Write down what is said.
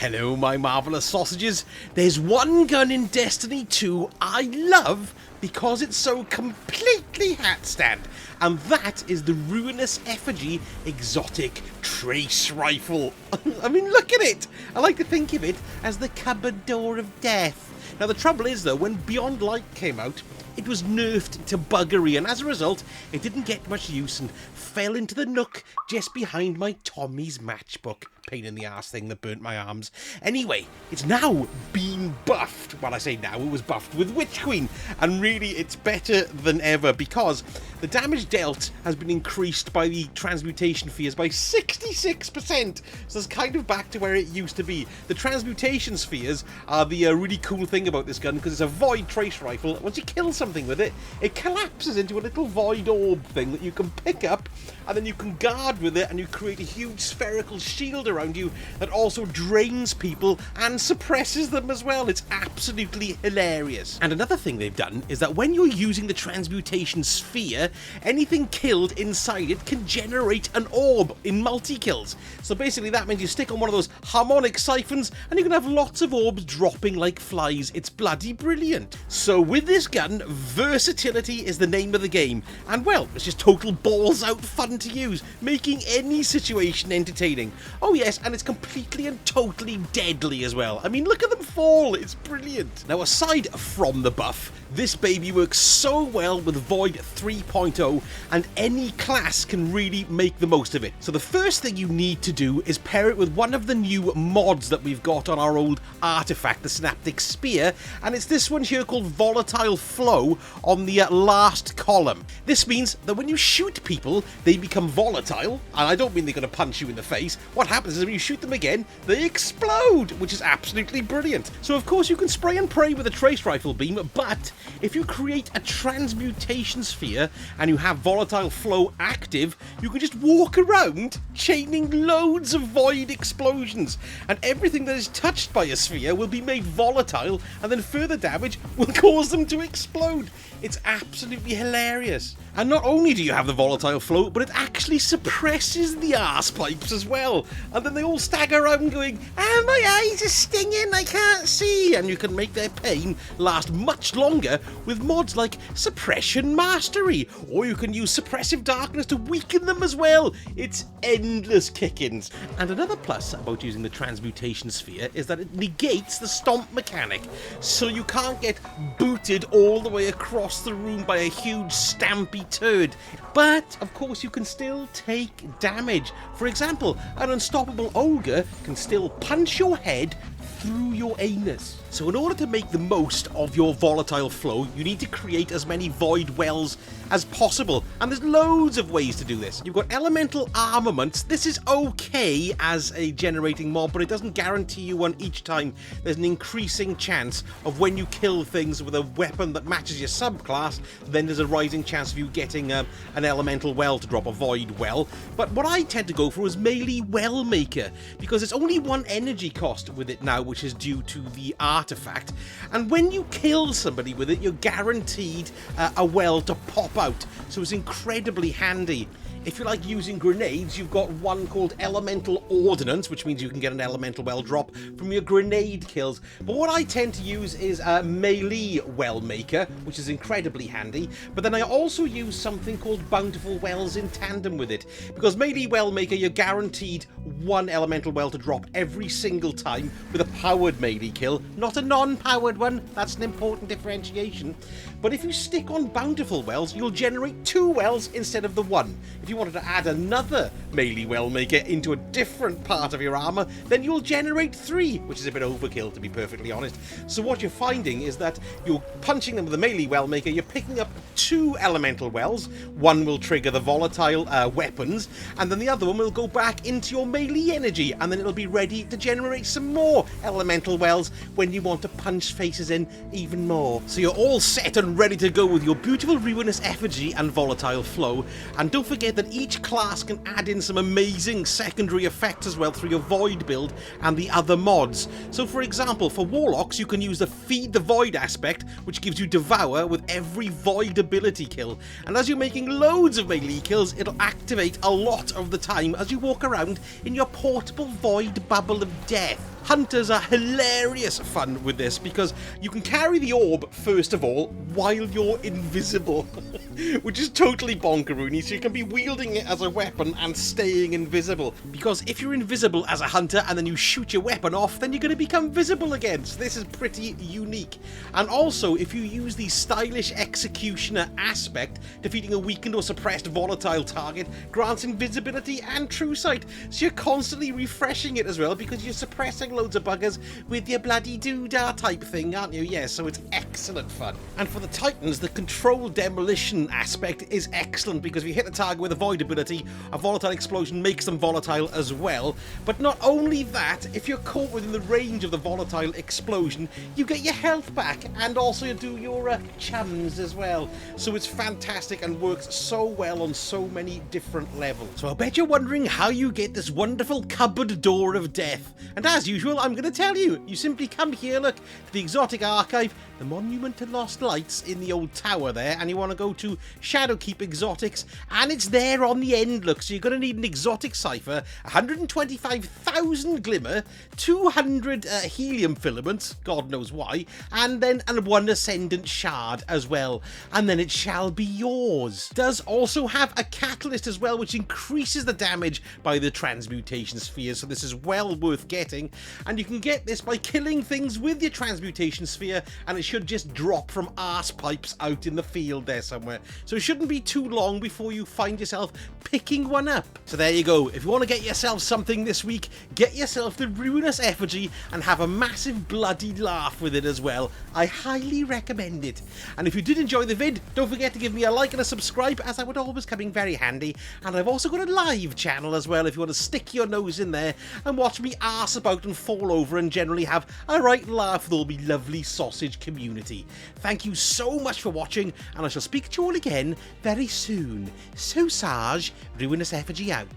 Hello, my marvellous sausages. There's one gun in Destiny 2 I love because it's so completely hat-stand, and that is the Ruinous Effigy exotic trace rifle. I mean, look at it! I like to think of it as the cupboard door of death. Now, the trouble is, though, when Beyond Light came out, it was nerfed to buggery, and as a result, it didn't get much use and fell into the nook just behind my Tommy's matchbook. Pain in the arse thing that burnt my arms. Anyway, it's now been buffed. Well, I say now, it was buffed with Witch Queen, and really it's better than ever because the damage dealt has been increased by the transmutation spheres by 66%, so it's kind of back to where it used to be. The transmutation spheres are the really cool thing about this gun because it's a void trace rifle. Once you kill something with it, it collapses into a little void orb thing that you can pick up, and then you can guard with it, and you create a huge spherical shield around you that also drains people and suppresses them as well. It's absolutely hilarious. And another thing they've done is that when you're using the transmutation sphere, anything killed inside it can generate an orb in multi-kills. So basically that means you stick on one of those harmonic siphons and you can have lots of orbs dropping like flies. It's bloody brilliant. So with this gun, versatility is the name of the game. And well, it's just total balls out fun to use, making any situation entertaining. Oh yes, and it's completely and totally deadly as well. I mean, look at them fall, it's brilliant. Now, aside from the buff, this baby works so well with Void 3.0, and any class can really make the most of it. So the first thing you need to do is pair it with one of the new mods that we've got on our old artifact, the Synaptic Spear, and it's this one here called Volatile Flow on the last column. This means that when you shoot people, they become volatile, and I don't mean they're going to punch you in the face. What happens is when you shoot them again, they explode, which is absolutely brilliant. So of course you can spray and pray with a trace rifle beam, but if you create a transmutation sphere and you have Volatile Flow active, you can just walk around chaining loads of void explosions, and everything that is touched by a sphere will be made volatile, and then further damage will cause them to explode. It's absolutely hilarious. And not only do you have the Volatile Flow, but it actually suppresses the arse pipes as well. And then they all stagger around going, "Ah, my eyes are stinging, I can't see." And you can make their pain last much longer with mods like Suppression Mastery, or you can use Suppressive Darkness to weaken them as well. It's endless kick-ins. And another plus about using the Transmutation Sphere is that it negates the stomp mechanic, so you can't get booted all the way across the room by a huge stampy turd. But of course you can still take damage. For example, an unstoppable ogre can still punch your head through your anus. So in order to make the most of your Volatile Flow, you need to create as many void wells as possible, and there's loads of ways to do this. You've got elemental armaments. This is okay as a generating mob, but it doesn't guarantee you one each time. There's an increasing chance of when you kill things with a weapon that matches your subclass, then there's a rising chance of you getting an elemental well to drop, a void well. But what I tend to go for is melee well maker, because it's only one energy cost with it now, which is due to the artifact, and when you kill somebody with it, you're guaranteed a well to pop out, so it's incredibly handy. If you like using grenades, you've got one called Elemental Ordnance, which means you can get an elemental well drop from your grenade kills. But what I tend to use is a melee well maker, which is incredibly handy. But then I also use something called Bountiful Wells in tandem with it, because melee well maker, you're guaranteed one elemental well to drop every single time with a powered melee kill, not a non-powered one. That's an important differentiation. But if you stick on Bountiful Wells, you'll generate 2 wells instead of the 1. If you wanted to add another melee well maker into a different part of your armor, then you'll generate 3, which is a bit overkill, to be perfectly honest. So what you're finding is that you're punching them with a melee well maker, you're picking up 2 elemental wells. One will trigger the volatile weapons, and then the other one will go back into your melee energy, and then it'll be ready to generate some more elemental wells when you want to punch faces in even more. So you're all set and ready to go with your beautiful Ruinous Effigy and Volatile Flow, and don't forget that then each class can add in some amazing secondary effects as well through your Void build and the other mods. So for example, for Warlocks, you can use the Feed the Void aspect, which gives you Devour with every Void ability kill. And as you're making loads of melee kills, it'll activate a lot of the time as you walk around in your portable Void bubble of death. Hunters are hilarious fun with this because you can carry the orb, first of all, while you're invisible, which is totally bonkeroony, so you can be wielding it as a weapon and staying invisible. Because if you're invisible as a hunter and then you shoot your weapon off, then you're going to become visible again, so this is pretty unique. And also, if you use the stylish executioner aspect, defeating a weakened or suppressed volatile target grants invisibility and true sight, so you're constantly refreshing it as well because you're suppressing loads of buggers with your bloody doodah type thing, aren't you? Yes, so it's excellent fun. And for the Titans, the controlled demolition aspect is excellent because if you hit the target with a Void ability, a volatile explosion makes them volatile as well. But not only that, if you're caught within the range of the volatile explosion, you get your health back and also you do your chums as well. So it's fantastic and works so well on so many different levels. So I bet you're wondering how you get this wonderful cupboard door of death. And as usual, I'm going to tell you. You simply come here, look, to the Exotic Archive, the Monument to Lost Lights in the old tower there, and you want to go to Shadowkeep Exotics, and it's there on the end, look. So you're going to need an Exotic Cipher, 125,000 Glimmer, 200 Helium Filaments, God knows why, and then one Ascendant Shard as well. And then it shall be yours. It does also have a Catalyst as well, which increases the damage by the Transmutation Sphere, so this is well worth getting. And you can get this by killing things with your Transmutation Sphere, and it should just drop from arse pipes out in the field there somewhere. So it shouldn't be too long before you find yourself picking one up. So there you go. If you want to get yourself something this week, get yourself the Ruinous Effigy and have a massive bloody laugh with it as well. I highly recommend it. And if you did enjoy the vid, don't forget to give me a like and a subscribe, as I would always come in very handy. And I've also got a live channel as well if you want to stick your nose in there and watch me arse about and fall over and generally have a right laugh with all my lovely sausage community. Thank you so much for watching, and I shall speak to you all again very soon. So Sarge, Ruinous Effigy out.